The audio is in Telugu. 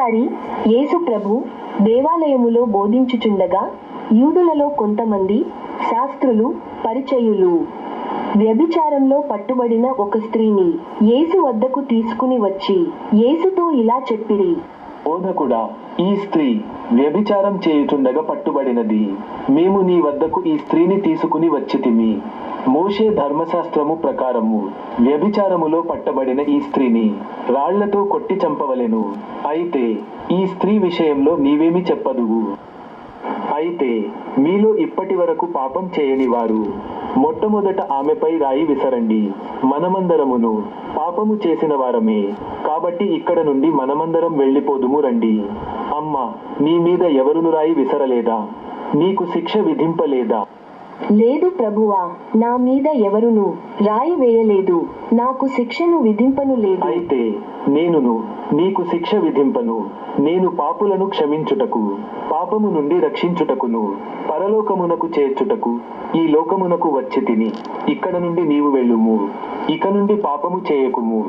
ఒకసారి యేసు ప్రభు దేవాలయములో బోధించుచుండగా యూదులలో కొంతమంది శాస్త్రులు పరిచయులు వ్యభిచారంలో పట్టుబడిన ఒక స్త్రీని యేసు వద్దకు తీసుకుని వచ్చి యేసుతో ఇలా చెప్పిరి. బోధకుడా, ఈ స్త్రీ వ్యభిచారం చేయుచుండగా పట్టుబడినది. మేము నీ వద్దకు ఈ స్త్రీని తీసుకుని వచ్చితిమి. మోషే ధర్మశాస్త్రము ప్రకారము వ్యభిచారములో పట్టబడిన ఈ స్త్రీని రాళ్లతో కొట్టి చంపవలెను. అయితే ఈ స్త్రీ విషయంలో నీవేమి చెప్పదువు? అయితే మీలో ఇప్పటి వరకు పాపం చేయని వారు మొట్టమొదట ఆమెపై రాయి విసరండి. మనమందరమును పాపము చేసిన వారమే, కాబట్టి ఇక్కడ నుండి మనమందరం వెళ్ళిపోదుము రండి. అమ్మా, నీ మీద ఎవరును రాయి విసరలేదా? నీకు శిక్ష విధింపలేదా? లేదు ప్రభువా, నా మీద ఎవరునూ రాయి వేయలేదు, నాకు శిక్షను విధింపను లేదు. అయితే నేనును నీకు శిక్ష విధింపను. నేను పాపులను క్షమించుటకు, పాపము నుండి రక్షించుటకును, పరలోకమునకు చేర్చుటకు ఈ లోకమునకు వచ్చి తిని. ఇక్కడ నుండి నీవు వెళ్ళుము. ఇక నుండి పాపము చేయకుము.